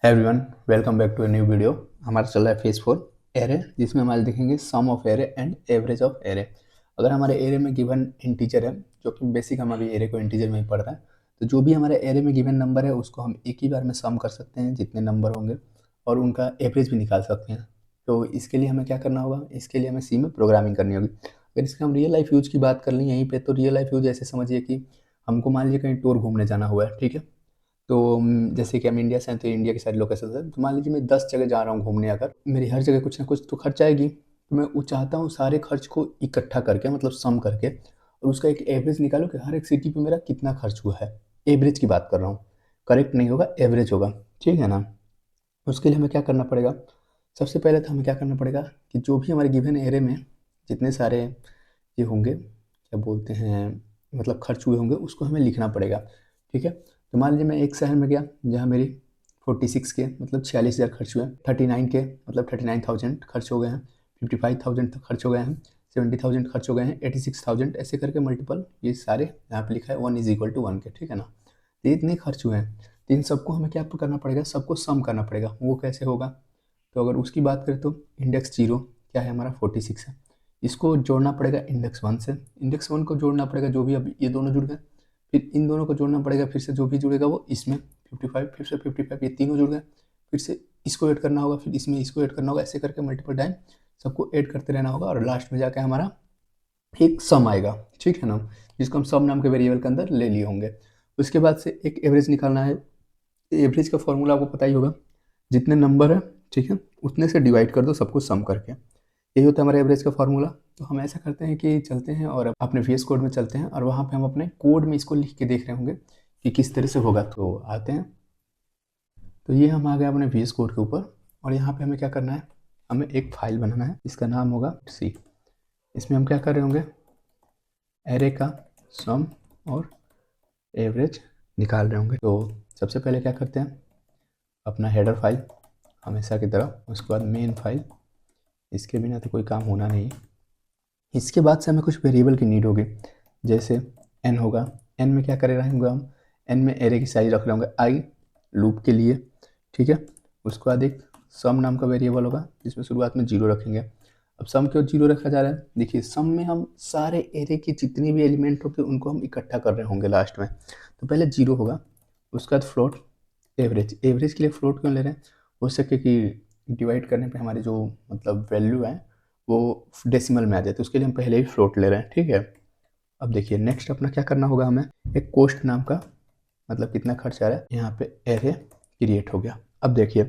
है everyone, welcome back to a new video. हमारा चल रहा है फेज 4 एरे, जिसमें हमारे देखेंगे sum of array and average of array. अगर हमारे एरे में गिवन इंटीजर है, जो कि बेसिक हम अभी एरे को इंटीजर में ही पढ़ रहे हैं, तो जो भी हमारे एरे में गिवन नंबर है उसको हम एक ही बार में सम कर सकते हैं जितने नंबर होंगे, और उनका एवरेज भी निकाल सकते हैं। तो इसके लिए हमें क्या करना होगा, इसके लिए हमें सी में प्रोग्रामिंग करनी होगी। अगर इसका हम रियल लाइफ यूज की बात कर लें यहीं पे, तो रियल लाइफ यूज ऐसे समझिए कि हमको मान लीजिए कहीं टूर घूमने जाना हुआ है, ठीक है। तो जैसे कि हम इंडिया से हैं, तो इंडिया की सारी लोकेशन है, तो मान लीजिए मैं 10 जगह जा रहा हूँ घूमने। अगर मेरी हर जगह कुछ ना कुछ तो खर्च आएगी, तो मैं वो चाहता हूँ सारे खर्च को इकट्ठा करके, मतलब सम करके, और उसका एक एवरेज निकालो कि हर एक सिटी पे मेरा कितना खर्च हुआ है। एवरेज की बात कर रहा हूँ, करेक्ट नहीं होगा, एवरेज होगा, ठीक है ना। उसके लिए हमें क्या करना पड़ेगा, सबसे पहले तो हमें क्या करना पड़ेगा कि जो भी हमारे गिवन एरे में जितने सारे ये होंगे, क्या बोलते हैं, मतलब खर्च हुए होंगे, उसको हमें लिखना पड़ेगा, ठीक है। तो मान लीजिए मैं एक शहर में गया जहाँ मेरी 46 के मतलब 46,000 खर्च हुए, 39 के मतलब 39,000 खर्च हो गए हैं, 55,000 तक खर्च हो गए हैं, 70,000 खर्च हो गए हैं, 86,000, ऐसे करके मल्टीपल ये सारे यहाँ पे लिखा है 1 = 1 के, ठीक है ना। तो ये इतने खर्च हुए हैं, तो इन सबको हमें क्या करना पड़ेगा, सबको सम करना पड़ेगा। वो कैसे होगा, तो अगर उसकी बात करें तो इंडेक्स 0 क्या है हमारा 46 है, इसको जोड़ना पड़ेगा इंडेक्स 1 से, इंडेक्स 1 को जोड़ना पड़ेगा जो भी, अब ये दोनों जुड़ गए, फिर इन दोनों को जोड़ना पड़ेगा, फिर से जो भी जुड़ेगा वो इसमें 55, फिर से 55, ये तीनों जुड़ गए, फिर से इसको ऐड करना होगा, फिर इसमें इसको ऐड करना होगा, ऐसे करके मल्टीपल टाइम सबको ऐड करते रहना होगा, और लास्ट में जाके हमारा एक सम आएगा, ठीक है ना, जिसको हम सम नाम के वेरिएबल के अंदर ले लिए होंगे। उसके बाद से एक एवरेज निकालना है। एवरेज का फॉर्मूला आपको पता ही होगा, जितने नंबर है, ठीक है, उतने से डिवाइड कर दो सबको सम करके, यही होता है हमारे एवरेज का फॉर्मूला। तो हम ऐसा करते हैं कि चलते हैं और अपने वीएस कोड में चलते हैं, और वहाँ पे हम अपने कोड में इसको लिख के देख रहे होंगे कि किस तरह से होगा। तो आते हैं, तो ये हम आ गए अपने वीएस कोड के ऊपर, और यहाँ पे हमें क्या करना है, हमें एक फाइल बनाना है, इसका नाम होगा सी। इसमें हम क्या कर रहे होंगे, एरे का सम और एवरेज निकाल रहे होंगे। तो सबसे पहले क्या करते हैं, अपना हेडर फाइल हमेशा की तरह, उसके बाद मेन फाइल, इसके बिना तो कोई काम होना नहीं। इसके बाद से हमें कुछ वेरिएबल की नीड होगी, जैसे एन होगा, एन में क्या करे रहेंगे हम, एन में एरे की साइज रख रहे होंगे आई लूप के लिए, ठीक है। उसके बाद एक सम नाम का वेरिएबल होगा जिसमें शुरुआत में 0 रखेंगे। अब सम क्यों 0 रखा जा रहा है, देखिए सम में हम सारे एरे के जितने भी एलिमेंट होंगे उनको हम इकट्ठा कर रहे होंगे लास्ट में, तो पहले 0 होगा, उसके बाद फ्लोट एवरेज। एवरेज के लिए फ्लोट क्यों ले रहे हैं, हो सके कि डिवाइड करने पे हमारी जो मतलब वैल्यू है वो डेसिमल में आ जाए, तो उसके लिए हम पहले ही फ्लोट ले रहे हैं, ठीक है। अब देखिए नेक्स्ट अपना क्या करना होगा, हमें एक कोस्ट नाम का, मतलब कितना खर्च आ रहा है, यहाँ पे एरे क्रिएट हो गया। अब देखिए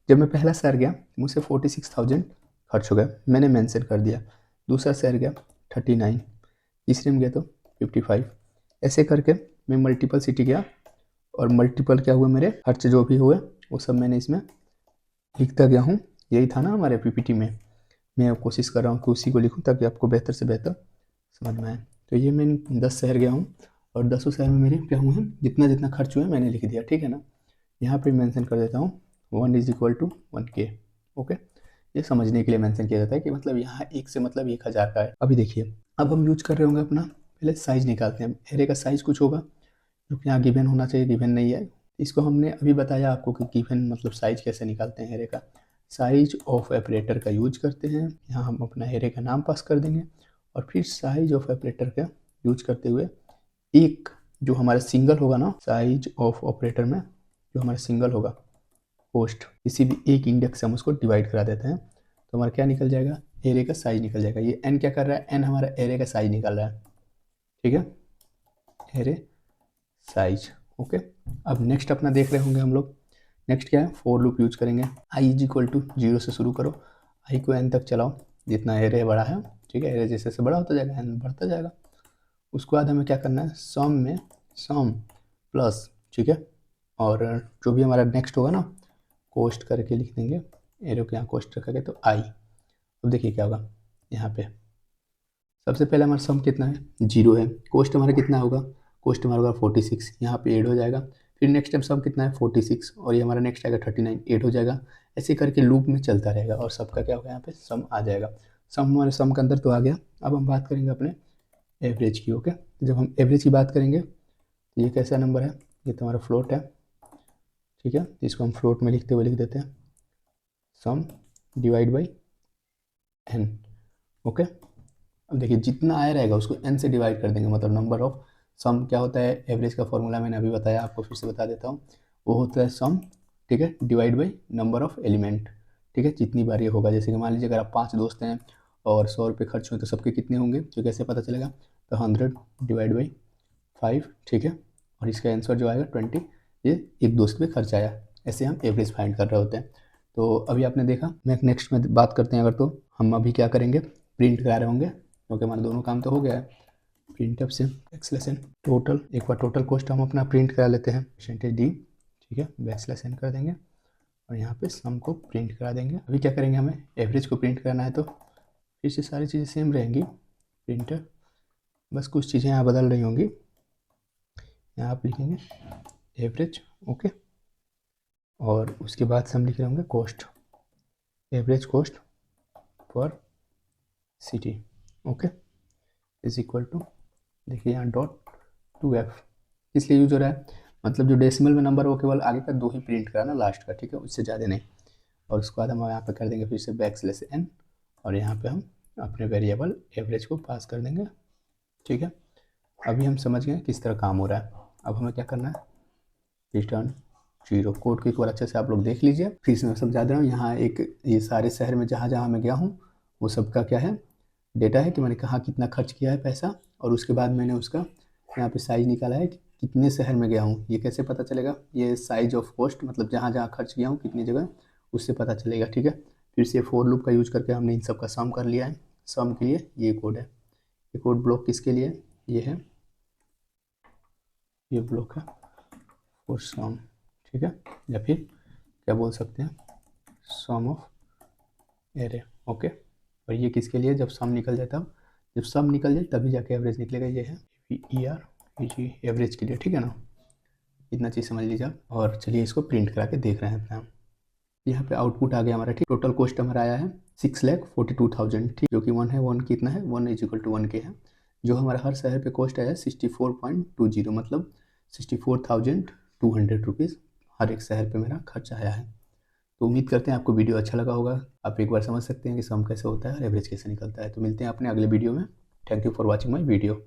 जब मैं पहला शहर गया मुझसे 46,000 खर्च हो गया, मैंने मेंशन कर दिया। दूसरा शहर गया 39, तीसरे में गया तो 55, ऐसे करके मैं मल्टीपल सिटी गया, और मल्टीपल क्या हुए मेरे खर्च जो भी हुए वो सब मैंने इसमें लिखता गया हूँ। यही था ना हमारे पीपीटी में, मैं अब कोशिश कर रहा हूँ कि उसी को लिखूँ ताकि आपको बेहतर से बेहतर समझ में आए। तो ये मैं 10 शहर गया हूँ, और 10 शहर में मेरे क्या हुए हैं, जितना जितना खर्च हुआ है मैंने लिख दिया, ठीक है ना। यहाँ पे मेंशन कर देता हूँ 1 = 1K, ओके। ये समझने के लिए मेंशन किया जाता है कि मतलब यहाँ एक से मतलब 1,000 का है। अभी देखिए अब हम यूज कर रहे होंगे अपना, पहले साइज निकालते हैं। एरे का साइज कुछ होगा जो कि यहाँ गिवन होना चाहिए, गिवन नहीं है। इसको हमने अभी बताया आपको कि गिवन मतलब साइज कैसे निकालते हैं एरे का। साइज ऑफ ऑपरेटर का यूज करते हैं, यहाँ हम अपना एरे का नाम पास कर देंगे, और फिर साइज ऑफ ऑपरेटर का यूज करते हुए एक जो हमारा सिंगल होगा ना, साइज ऑफ ऑपरेटर में जो हमारा सिंगल होगा पोस्ट, किसी भी एक इंडेक्स से हम उसको डिवाइड करा देते हैं, तो हमारा क्या निकल जाएगा, एरे का साइज निकल जाएगा। ये एन क्या कर रहा है, एन हमारा एरे का साइज निकाल रहा है, ठीक है, एरे साइज, ओके। अब नेक्स्ट अपना देख रहे होंगे हम लोग, नेक्स्ट क्या है, फोर लूप यूज करेंगे। i = 0 से शुरू करो, आई को एन तक चलाओ, जितना एरे बड़ा है, ठीक है, एरे जैसे जैसे बड़ा होता जाएगा एन बढ़ता जाएगा। उसके बाद हमें क्या करना है, सम में सम प्लस, ठीक है, और जो भी हमारा नेक्स्ट होगा ना, कोस्ट करके लिख देंगे, एरो के यहाँ कोस्ट रखेंगे तो आई। अब देखिए क्या होगा, यहाँ पे सबसे पहले हमारा सम कितना है, 0 है, कोस्ट हमारा कितना होगा, कोस्ट हमारा होगा 46, यहाँ पे ऐड हो जाएगा। फिर नेक्स्ट टाइम सम कितना है 46, और ये हमारा नेक्स्ट आएगा 39, ऐड हो जाएगा। ऐसे करके लूप में चलता रहेगा, और सबका क्या होगा, यहाँ पे सम आ जाएगा। सम हमारे सम के अंदर तो आ गया। अब हम बात करेंगे अपने एवरेज की, ओके। जब हम एवरेज की बात करेंगे तो ये कैसा नंबर है, ये तुम्हारा फ्लोट है, ठीक है, इसको हम फ्लोट में लिखते हुए लिख देते हैं सम डिवाइड बाई एन। ओके, अब देखिए जितना आया रहेगा उसको n से डिवाइड कर देंगे, मतलब नंबर ऑफ सम क्या होता है, एवरेज का फॉर्मूला मैंने अभी बताया आपको, फिर से बता देता हूँ। वो होता है सम, ठीक है, divide by number of element. ठीक है, जितनी बार ये होगा, जैसे कि मान लीजिए अगर आप 5 दोस्त हैं और 100 रुपये खर्च हुए तो सबके कितने होंगे, तो कैसे पता चलेगा, तो 100 डिवाइड बाई 5, ठीक है, और इसका आंसर जो आएगा 20, ये एक दोस्त पे खर्च आया। ऐसे हम एवरेज फाइंड कर रहे होते हैं। तो अभी आपने देखा, मैं नेक्स्ट में बात करते हैं अगर, तो हम अभी क्या करेंगे, प्रिंट करा रहे होंगे, क्योंकि हमारा दोनों काम तो हो गया है। प्रिंट अप से एक्सलेशन टोटल, एक बार टोटल कॉस्ट हम अपना प्रिंट करा लेते हैं, परसेंटेज डी, ठीक है, बैकस्लैश कर देंगे और यहाँ पे सम को प्रिंट करा देंगे। अभी क्या करेंगे, हमें एवरेज को प्रिंट करना है, तो फिर से सारी चीज़ें सेम रहेंगी, प्रिंटर, बस कुछ चीज़ें यहाँ बदल रही होंगी। यहाँ आप लिखेंगे एवरेज, ओके, और उसके बाद से हम लिख रहे होंगे cost, average cost per city, okay, is equal to, देखिए यहाँ डॉट 2f इसलिए यूज हो रहा है, मतलब जो डेसिमल में नंबर वो केवल आगे का 2 ही प्रिंट कराना, लास्ट का, ठीक है, उससे ज़्यादा नहीं। और उसके बाद हम यहाँ पे कर देंगे फिर से बैकस्लैश n, और यहाँ पे हम अपने वेरिएबल एवरेज को पास कर देंगे, ठीक है। अभी हम समझ गए किस तरह काम हो रहा है। अब हमें क्या करना है, रिटर्न 0। कोड को एक बार अच्छे से आप लोग देख लीजिए, फिर से मैं समझा दे रहा हूँ। यहाँ एक ये सारे शहर में जहाँ जहाँ मैं गया हूँ वो सबका क्या है, डेटा है कि मैंने कहाँ कितना खर्च किया है पैसा, और उसके बाद मैंने उसका यहाँ पे साइज निकाला है कि कितने शहर में गया हूँ। ये कैसे पता चलेगा, ये साइज ऑफ कॉस्ट, मतलब जहाँ जहाँ खर्च किया हूँ कितनी जगह, उससे पता चलेगा, ठीक है। फिर से फोर लूप का यूज करके हमने इन सब का सम कर लिया है। सम के लिए ये कोड है, ये कोड ब्लॉक किसके लिए, ये है, ये ब्लॉक है फॉर सम, ठीक है, या फिर क्या बोल सकते हैं, सम ऑफ एरे, ओके। और ये किसके लिए, जब सम निकल जाए तब, जब सम निकल जाए तभी जाके एवरेज निकलेगा। ये है ER एवरेज के लिए, ठीक है ना, इतना चीज़ समझ लीजिए आप। और चलिए इसको प्रिंट करा के देख रहे हैं अपना। यहाँ पे आउटपुट आ गया हमारा, ठीक, टोटल कॉस्ट हमारा आया है 6,42,000, ठीक, जो कि 1 है, 1 कितना है, 1 इज इक्वल टू 1 के है। जो हमारा हर शहर पे कॉस्ट आया है 64.20, मतलब 64,200 रुपीज़ हर एक शहर पे मेरा खर्च आया है। तो उम्मीद करते हैं आपको वीडियो अच्छा लगा होगा, आप एक बार समझ सकते हैं कि सम कैसे होता है और एवरेज कैसे निकलता है। तो मिलते हैं अपने अगले वीडियो में। Thank you for watching my video.